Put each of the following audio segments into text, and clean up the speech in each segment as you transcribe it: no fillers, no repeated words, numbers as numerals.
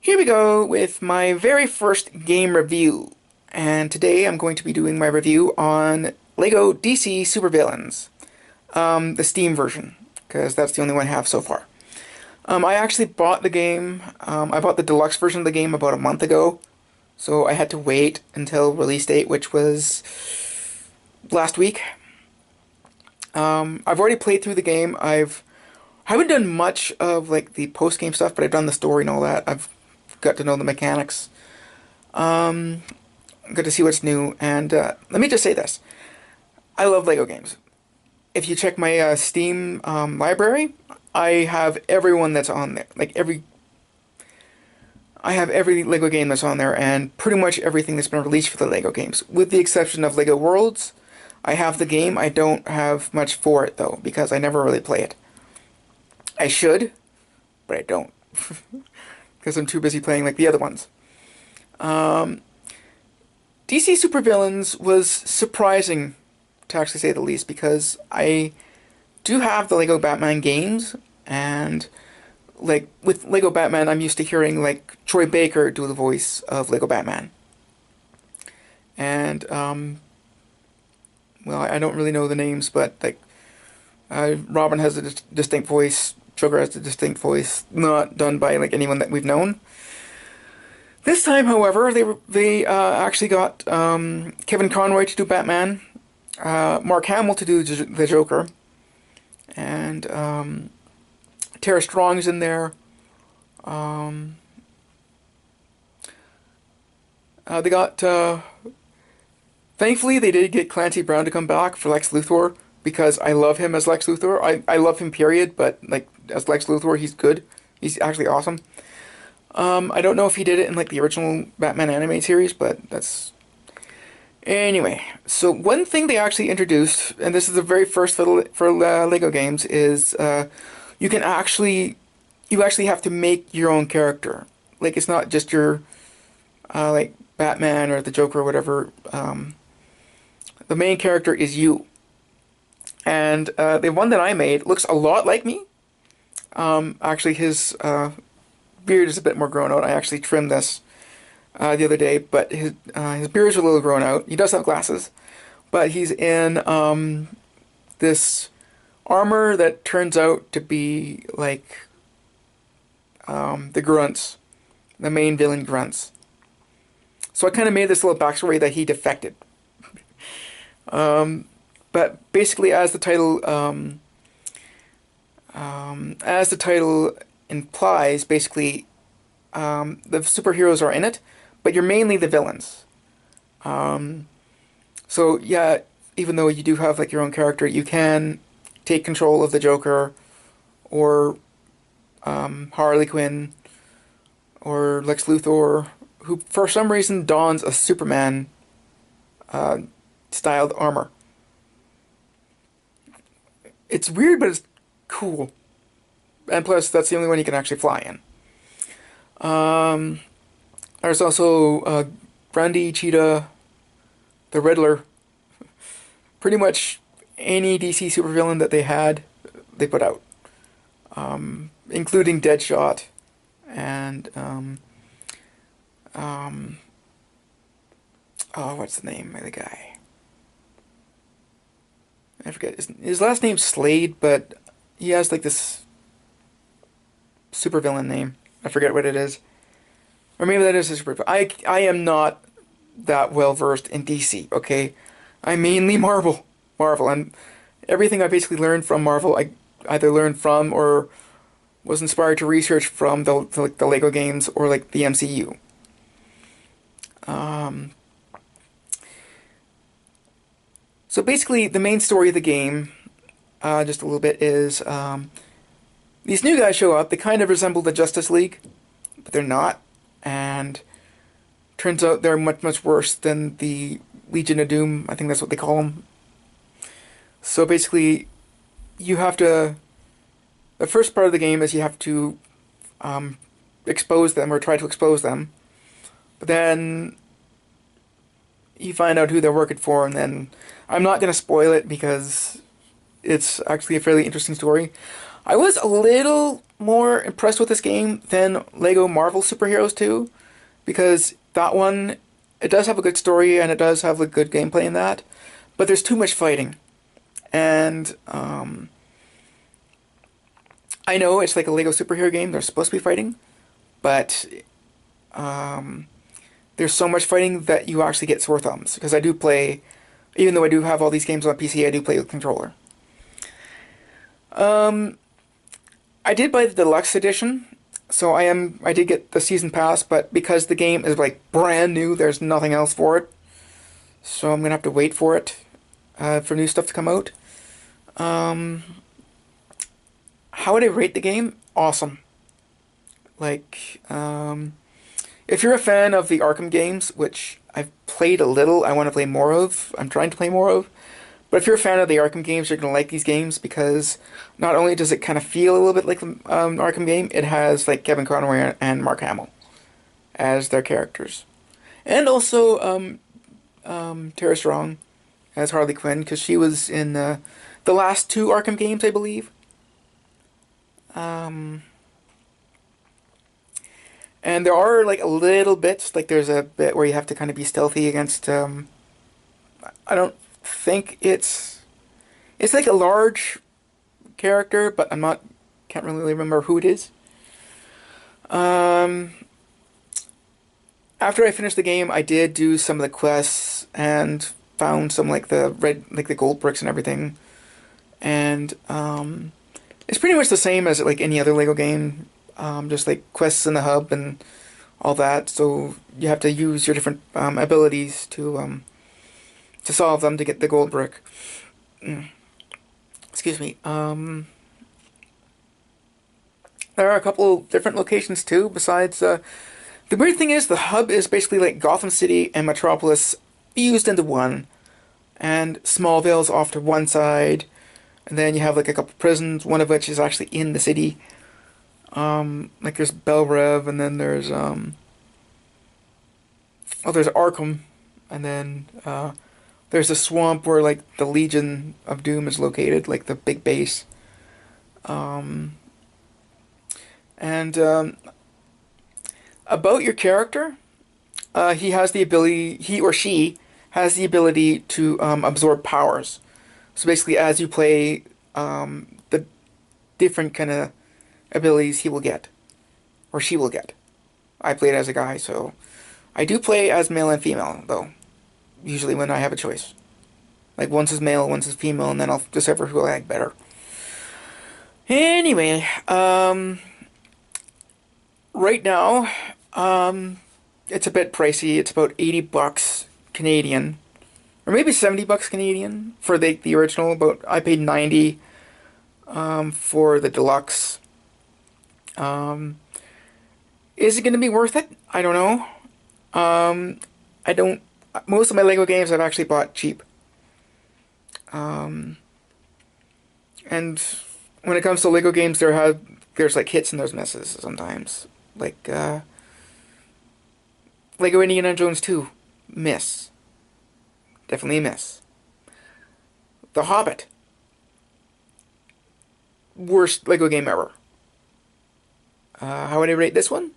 Here we go with my very first game review. And today I'm going to be doing my review on LEGO DC Supervillains, the Steam version, because that's the only one I have so far. I actually bought the game, I bought the deluxe version of the game about a month ago, so I had to wait until release date, which was last week. I've already played through the game. I haven't done much of like the post-game stuff, but I've done the story and all that. I've got to know the mechanics. Got to see what's new, and let me just say this. I love LEGO games. If you check my Steam library, I have everyone that's on there. I have every LEGO game that's on there, and pretty much everything that's been released for the LEGO games, with the exception of LEGO Worlds. I have the game. I don't have much for it though, because I never really play it. I should, but I don't, because I'm too busy playing like the other ones. DC Supervillains was surprising, to actually say the least, because I do have the Lego Batman games, and like with Lego Batman, I'm used to hearing like Troy Baker do the voice of Lego Batman, and well, I don't really know the names, but like Robin has a distinct voice, Joker has a distinct voice, not done by like anyone that we've known. This time, however, they actually got Kevin Conroy to do Batman, Mark Hamill to do the Joker, and Tara Strong's in there. They got thankfully they did get Clancy Brown to come back for Lex Luthor, because I love him as Lex Luthor. I love him, period, but like as Lex Luthor, he's good. He's actually awesome. I don't know if he did it in like the original Batman animated series, but that's... Anyway, so one thing they actually introduced, and this is the very first for LEGO games, is you actually have to make your own character. Like, it's not just your like Batman or the Joker or whatever. The main character is you. And the one that I made looks a lot like me. Actually, his beard is a bit more grown out. I actually trimmed this the other day, but his beard is a little grown out. He does have glasses, but he's in this armor that turns out to be like the Grunts, the main villain Grunts. So I kind of made this little backstory that he defected. But basically, as the title implies, basically, the superheroes are in it, but you're mainly the villains. So yeah, even though you do have like your own character, you can take control of the Joker, or Harley Quinn, or Lex Luthor, who for some reason dons a Superman styled armor. It's weird, but it's cool. And plus, that's the only one you can actually fly in. There's also Grundy, Cheetah, the Riddler. Pretty much any DC supervillain that they had, they put out. Including Deadshot and oh, what's the name of the guy? I forget. His last name's Slade, but he has like this supervillain name. I forget what it is. Or maybe that is his supervillain. I am not that well versed in DC, okay? I'm mainly Marvel. And everything I basically learned from Marvel, I either learned from or was inspired to research from the LEGO games or like the MCU. So basically, the main story of the game, just a little bit, is these new guys show up. They kind of resemble the Justice League, but they're not. And turns out they're much, much worse than the Legion of Doom. I think that's what they call them. So basically, you have to... The first part of the game is you have to expose them, or try to expose them. But then you find out who they're working for, and then... I'm not going to spoil it because it's actually a fairly interesting story. I was a little more impressed with this game than Lego Marvel Superheroes 2, because that one, it does have a good story and it does have a good gameplay in that, but there's too much fighting. And I know it's like a Lego superhero game, they're supposed to be fighting, but um, there's so much fighting that you actually get sore thumbs, because I do play, even though I do have all these games on PC, I do play with controller. Um, I did buy the deluxe edition, so I did get the season pass, but because the game is like brand new, there's nothing else for it. So I'm gonna have to wait for it, for new stuff to come out. Um, how would I rate the game? Awesome. Like, if you're a fan of the Arkham games, which I've played a little, I want to play more of. I'm trying to play more of. But if you're a fan of the Arkham games, you're going to like these games because not only does it kind of feel a little bit like the Arkham game, it has like Kevin Conroy and Mark Hamill as their characters. And also Tara Strong as Harley Quinn, because she was in the last two Arkham games, I believe. Um, and there are like a little bits, like there's a bit where you have to kind of be stealthy against, I don't think it's like a large character, but can't really remember who it is. Um, After I finished the game, I did do some of the quests and found some like the gold bricks and everything. And it's pretty much the same as like any other Lego game, just like quests in the hub and all that. So you have to use your different abilities to solve them to get the gold brick. Excuse me. There are a couple different locations too. Besides, the weird thing is the hub is basically like Gotham City and Metropolis fused into one, and Smallville's off to one side. And then you have like a couple prisons, one of which is actually in the city. Like there's Belle Rev, and then there's there's Arkham, and then there's a swamp where like the Legion of Doom is located, like the big base. And about your character, he or she has the ability to absorb powers. So basically, as you play, the different kind of abilities he will get, or she will get. I played as a guy, so I do play as male and female, though. Usually when I have a choice. Like, once is male, once is female, and then I'll decipher who I like better. Anyway, right now, it's a bit pricey. It's about 80 bucks Canadian. Or maybe 70 bucks Canadian for the original. But I paid 90 for the deluxe. Is it going to be worth it? I don't know. I don't. Most of my Lego games I've actually bought cheap. And when it comes to Lego games, there's like hits and there's misses sometimes. Like Lego Indiana Jones 2, miss. Definitely a miss. The Hobbit, worst Lego game ever. How would I rate this one?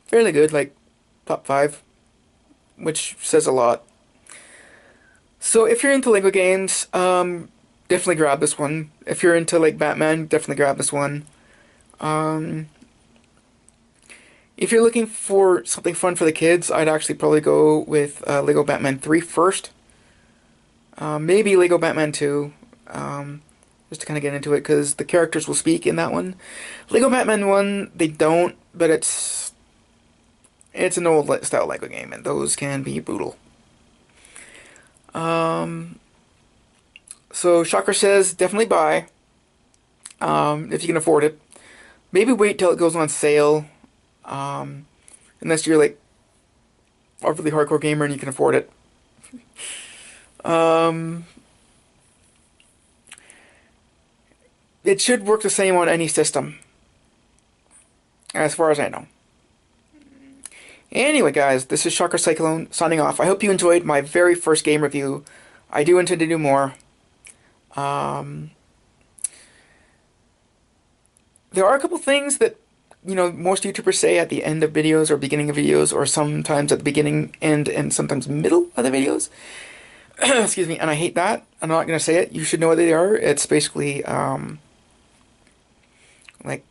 Fairly good, like top 5, which says a lot. So if you're into Lego games, definitely grab this one. If you're into like Batman, definitely grab this one. If you're looking for something fun for the kids, I'd actually probably go with Lego Batman 3 first. Maybe Lego Batman 2, just to kind of get into it, because the characters will speak in that one. Lego Batman 1, they don't, but it's an old style Lego game, and those can be brutal. So Shocker says definitely buy, if you can afford it. Maybe wait till it goes on sale, unless you're like a really hardcore gamer and you can afford it. It should work the same on any system, as far as I know. Anyway, guys, this is ShockerCyclone signing off. I hope you enjoyed my very first game review. I do intend to do more. there are a couple things that, you know, most YouTubers say at the end of videos or beginning of videos, or sometimes at the beginning, end, and sometimes middle of the videos. Excuse me, and I hate that. I'm not gonna say it. You should know what they are. It's basically, like,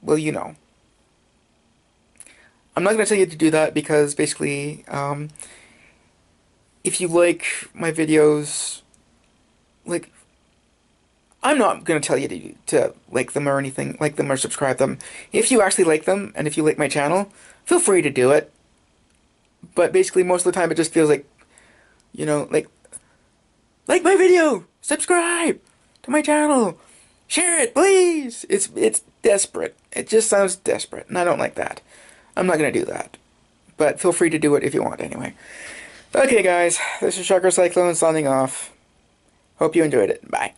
well, you know. I'm not gonna tell you to do that because basically, if you like my videos, like, I'm not gonna tell you to like them or anything, like them or subscribe them. If you actually like them and if you like my channel, feel free to do it. But basically, most of the time, it just feels like, you know, like my video, subscribe to my channel, share it, please. It's desperate. It just sounds desperate, and I don't like that. I'm not gonna do that. But feel free to do it if you want anyway. Okay, guys, this is ShockerCyclone signing off. Hope you enjoyed it. Bye.